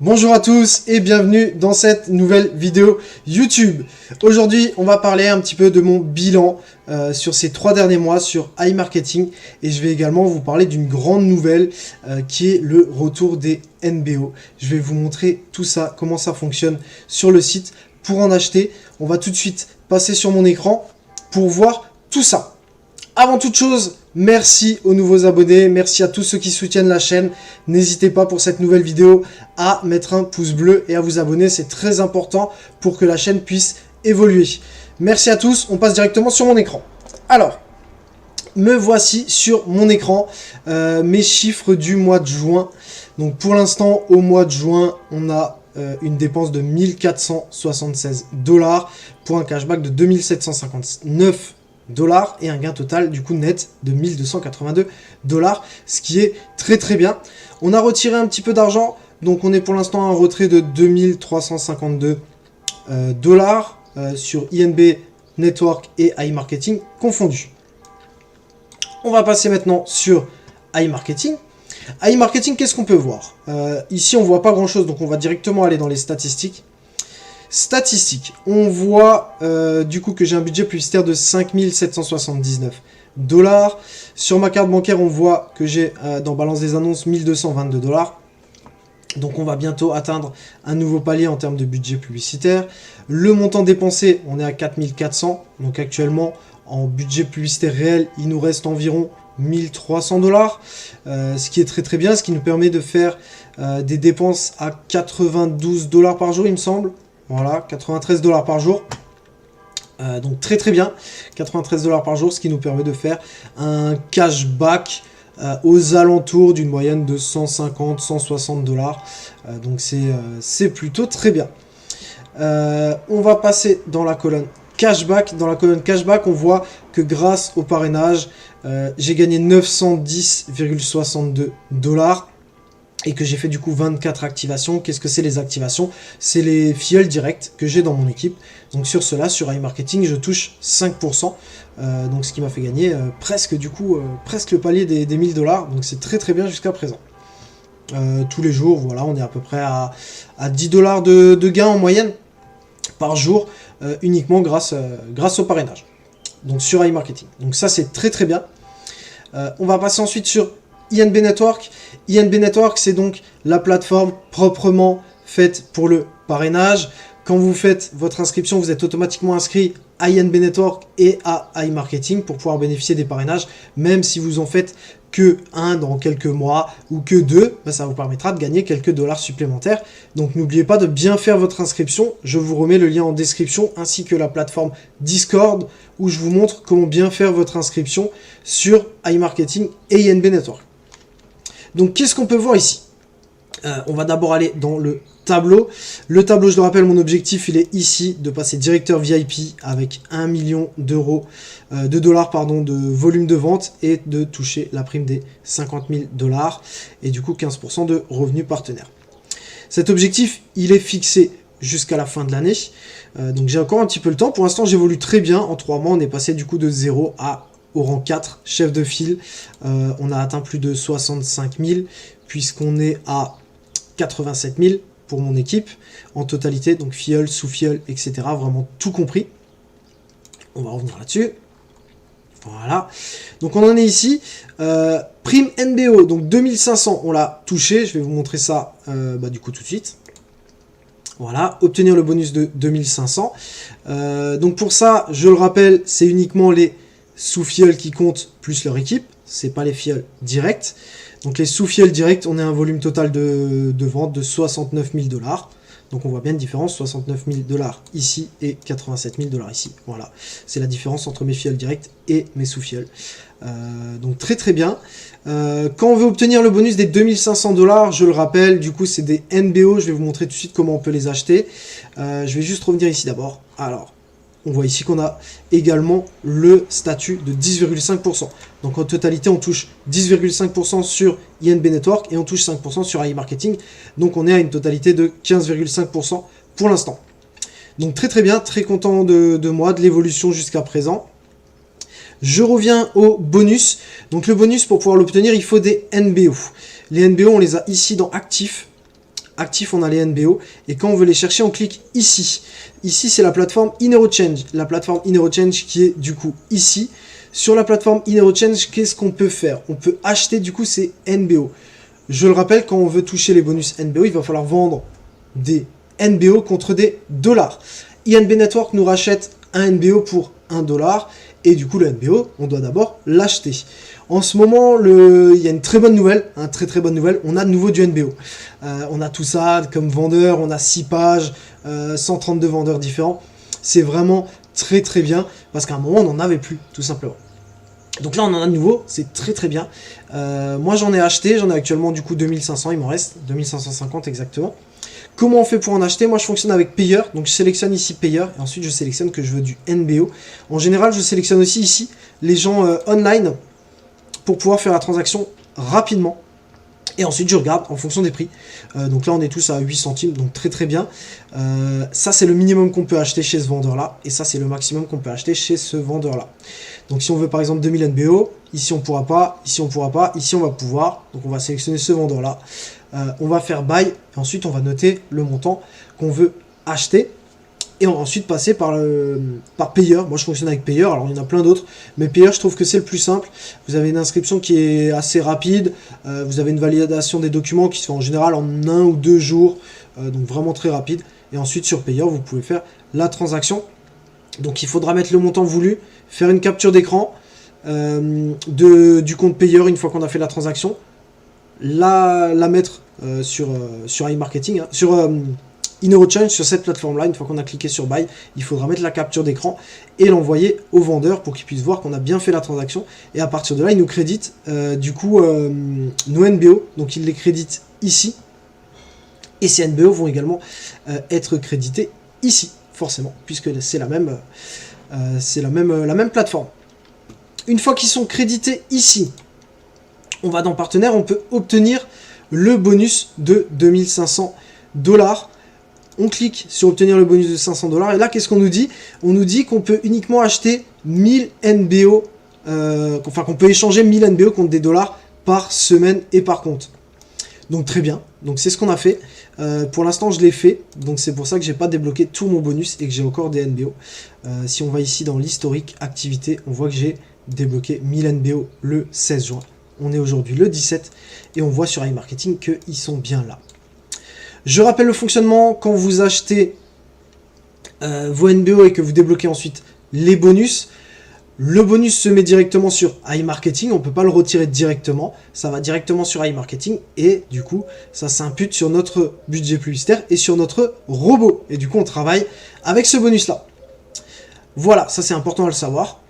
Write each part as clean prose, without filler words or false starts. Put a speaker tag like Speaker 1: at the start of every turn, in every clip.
Speaker 1: Bonjour à tous et bienvenue dans cette nouvelle vidéo YouTube. Aujourd'hui, on va parler un petit peu de mon bilan sur ces 3 derniers mois sur iMarketing et je vais également vous parler d'une grande nouvelle qui est le retour des NBO. Je vais vous montrer tout ça, comment ça fonctionne sur le site. Pour en acheter, on va tout de suite passer sur mon écran pour voir tout ça. Avant toute chose, merci aux nouveaux abonnés, merci à tous ceux qui soutiennent la chaîne. N'hésitez pas pour cette nouvelle vidéo à mettre un pouce bleu et à vous abonner, c'est très important pour que la chaîne puisse évoluer. Merci à tous, on passe directement sur mon écran. Alors, me voici sur mon écran, mes chiffres du mois de juin. Donc pour l'instant, au mois de juin, on a une dépense de 1476 $ pour un cashback de 2759 $ et un gain total du coup net de 1282 $, ce qui est très bien. On a retiré un petit peu d'argent, donc on est pour l'instant à un retrait de 2352 $ sur INB Network et iMarketing confondus. On va passer maintenant sur iMarketing. iMarketing, qu'est-ce qu'on peut voir? Ici on voit pas grand chose, donc on va directement aller dans les statistiques. Statistiques, on voit du coup que j'ai un budget publicitaire de 5779 $. Sur ma carte bancaire, on voit que j'ai dans balance des annonces 1222 $. Donc on va bientôt atteindre un nouveau palier en termes de budget publicitaire. Le montant dépensé, on est à 4400. Donc actuellement, en budget publicitaire réel, il nous reste environ 1300 $. Ce qui est très bien, ce qui nous permet de faire des dépenses à 92 $ par jour, il me semble. Voilà, 93 $ par jour. Donc très bien, 93 $ par jour, ce qui nous permet de faire un cashback aux alentours d'une moyenne de 150-160 $. Donc c'est plutôt très bien. On va passer dans la colonne cashback. Dans la colonne cashback, on voit que grâce au parrainage, j'ai gagné 910,62 $ et que j'ai fait du coup 24 activations. Qu'est-ce que c'est les activations? C'est les filleuls directs que j'ai dans mon équipe. Donc sur cela, sur iMarketing, je touche 5%. Donc ce qui m'a fait gagner presque du coup, presque le palier des 1000 $. Donc c'est très bien jusqu'à présent. Tous les jours, voilà, on est à peu près à 10 $ de gain en moyenne par jour, uniquement grâce au parrainage. Donc sur iMarketing. Donc ça c'est très bien. On va passer ensuite sur INB Network. INB Network, c'est donc la plateforme proprement faite pour le parrainage. Quand vous faites votre inscription, vous êtes automatiquement inscrit à INB Network et à iMarketing pour pouvoir bénéficier des parrainages, même si vous en faites que un dans quelques mois ou que deux, ça vous permettra de gagner quelques dollars supplémentaires. Donc n'oubliez pas de bien faire votre inscription. Je vous remets le lien en description ainsi que la plateforme Discord où je vous montre comment bien faire votre inscription sur iMarketing et INB Network. Donc qu'est-ce qu'on peut voir ici? On va d'abord aller dans le tableau. Le tableau, je le rappelle, mon objectif, il est ici de passer directeur VIP avec 1 million d'euros, de dollars, pardon, de volume de vente et de toucher la prime des 50 000 $ et du coup 15% de revenus partenaires. Cet objectif, il est fixé jusqu'à la fin de l'année. Donc j'ai encore un petit peu le temps. Pour l'instant, j'évolue très bien. En 3 mois, on est passé du coup de 0 au rang 4, chef de file. On a atteint plus de 65 000 puisqu'on est à 87 000 pour mon équipe en totalité, donc filleul, sous-filleul, etc. Vraiment tout compris. On va revenir là-dessus. Voilà. Donc on en est ici. Prime NBO, donc 2500, on l'a touché. Je vais vous montrer ça du coup tout de suite. Voilà, obtenir le bonus de 2500. Donc pour ça, je le rappelle, c'est uniquement les sous-filleuls qui comptent plus leur équipe. C'est pas les filleuls directs. Donc les sous-filleuls directs, on a un volume total de vente de 69 000 $. Donc on voit bien une différence, 69 000 $ ici et 87 000 $ ici. Voilà, c'est la différence entre mes filleuls directs et mes sous-filleuls. Donc très bien. Quand on veut obtenir le bonus des 2500 $, je le rappelle, du coup c'est des NBO. Je vais vous montrer tout de suite comment on peut les acheter. Je vais juste revenir ici d'abord. Alors, on voit ici qu'on a également le statut de 10,5%. Donc en totalité, on touche 10,5% sur INB Network et on touche 5% sur iMarketing. Donc on est à une totalité de 15,5% pour l'instant. Donc très bien, très content de moi, de l'évolution jusqu'à présent. Je reviens au bonus. Donc le bonus, pour pouvoir l'obtenir, il faut des NBO. Les NBO, on les a ici dans Actifs. actifs, on a les NBO. Et quand on veut les chercher, on clique ici. Ici, c'est la plateforme InHeroChange. La plateforme InHeroChange qui est du coup ici. Sur la plateforme InHeroChange, qu'est-ce qu'on peut faire? On peut acheter du coup ces NBO. Je le rappelle, quand on veut toucher les bonus NBO, il va falloir vendre des NBO contre des dollars. INB Network nous rachète un NBO pour 1 $. Et du coup, le NBO, on doit d'abord l'acheter. En ce moment, il y a une très bonne nouvelle, très bonne nouvelle, on a de nouveau du NBO. On a tout ça comme vendeur, on a 6 pages, 132 vendeurs différents. C'est vraiment très bien, parce qu'à un moment, on n'en avait plus, tout simplement. Donc là, on en a de nouveau, c'est très bien. Moi, j'en ai acheté, j'en ai actuellement du coup 2500, il m'en reste, 2550 exactement. Comment on fait pour en acheter? Moi, je fonctionne avec Payer, donc je sélectionne ici Payer, et ensuite je sélectionne que je veux du NBO. En général, je sélectionne aussi ici les gens online, pour pouvoir faire la transaction rapidement. Et ensuite, je regarde en fonction des prix. Donc là, on est tous à 8 centimes, donc très bien. Ça, c'est le minimum qu'on peut acheter chez ce vendeur-là. Et ça, c'est le maximum qu'on peut acheter chez ce vendeur-là. Donc si on veut par exemple 2000 NBO, ici on pourra pas, ici on pourra pas, ici on va pouvoir. Donc on va sélectionner ce vendeur-là. On va faire Buy, et ensuite on va noter le montant qu'on veut acheter. Et on va ensuite passer par Payer. Moi je fonctionne avec Payer, alors il y en a plein d'autres, mais Payer je trouve que c'est le plus simple. Vous avez une inscription qui est assez rapide, vous avez une validation des documents qui se fait en général en 1 ou 2 jours, donc vraiment très rapide. Et ensuite sur Payer vous pouvez faire la transaction. Donc il faudra mettre le montant voulu, faire une capture d'écran du compte Payer une fois qu'on a fait la transaction, la mettre sur iMarketing, sur InHeroChange, sur cette plateforme-là. Une fois qu'on a cliqué sur Buy, il faudra mettre la capture d'écran et l'envoyer au vendeur pour qu'il puisse voir qu'on a bien fait la transaction. Et à partir de là, il nous crédite du coup nos NBO. Donc il les crédite ici. Et ces NBO vont également être crédités ici, forcément, puisque c'est la même plateforme. Une fois qu'ils sont crédités ici, on va dans Partenaires, on peut obtenir le bonus de 2500 $. On clique sur obtenir le bonus de 500 $. Et là, qu'est-ce qu'on nous dit? On nous dit qu'on peut uniquement acheter 1000 NBO, enfin qu'on peut échanger 1000 NBO contre des dollars par semaine et par compte. Donc très bien, donc c'est ce qu'on a fait. Pour l'instant je l'ai fait, donc c'est pour ça que j'ai pas débloqué tout mon bonus et que j'ai encore des NBO. Si on va ici dans l'historique activité, on voit que j'ai débloqué 1000 NBO le 16 juin. On est aujourd'hui le 17 et on voit sur iMarketing qu'ils sont bien là. Je rappelle le fonctionnement: quand vous achetez vos NBO et que vous débloquez ensuite les bonus, le bonus se met directement sur iMarketing, on ne peut pas le retirer directement, ça va directement sur iMarketing et du coup ça s'impute sur notre budget publicitaire et sur notre robot. Et du coup on travaille avec ce bonus là. Voilà, ça c'est important à le savoir.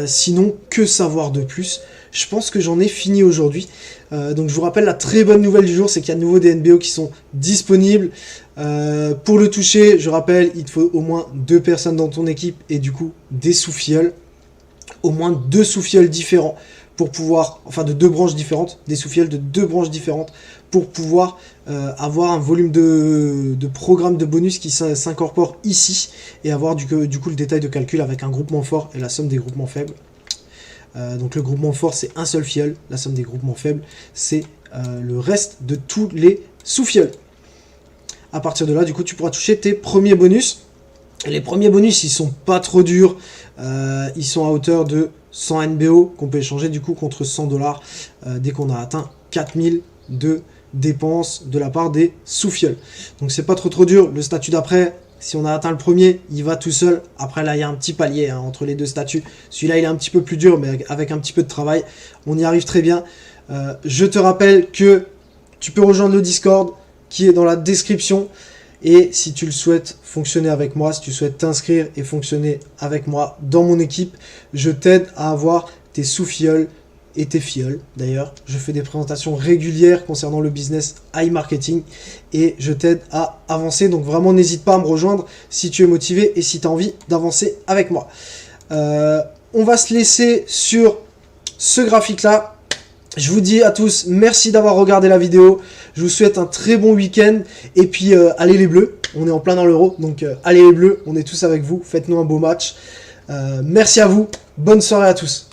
Speaker 1: Sinon, que savoir de plus? Je pense que j'en ai fini aujourd'hui. Donc je vous rappelle, la très bonne nouvelle du jour, c'est qu'il y a de nouveau des NBO qui sont disponibles. Pour le toucher, je rappelle, il te faut au moins 2 personnes dans ton équipe et du coup des sous-filleuls. Au moins 2 sous-filleuls différents pour pouvoir, enfin de 2 branches différentes, des sous-filleuls de 2 branches différentes pour pouvoir avoir un volume de programme de bonus qui s'incorpore ici et avoir du coup le détail de calcul avec un groupement fort et la somme des groupements faibles. Donc le groupement fort c'est un seul filleul, la somme des groupements faibles c'est le reste de tous les sous-filleuls. À partir de là, du coup, tu pourras toucher tes premiers bonus. Les premiers bonus, ils sont pas trop durs. Ils sont à hauteur de 100 NBO qu'on peut échanger du coup contre 100 $ dès qu'on a atteint 4000 de dépenses de la part des sous-filleuls. Donc c'est pas trop dur. Le statut d'après, si on a atteint le premier, il va tout seul. Après là, il y a un petit palier entre les deux statuts. Celui-là, il est un petit peu plus dur, mais avec un petit peu de travail, on y arrive très bien. Je te rappelle que tu peux rejoindre le Discord qui est dans la description. Et si tu le souhaites fonctionner avec moi, si tu souhaites t'inscrire et fonctionner avec moi dans mon équipe, je t'aide à avoir tes sous-filleuls et tes filleuls. D'ailleurs, je fais des présentations régulières concernant le business iMarketing et je t'aide à avancer. Donc vraiment, n'hésite pas à me rejoindre si tu es motivé et si tu as envie d'avancer avec moi. On va se laisser sur ce graphique-là. Je vous dis à tous, merci d'avoir regardé la vidéo. Je vous souhaite un très bon week-end. Et puis, allez les Bleus. On est en plein dans l'Euro. Donc, allez les Bleus. On est tous avec vous. Faites-nous un beau match. Merci à vous. Bonne soirée à tous.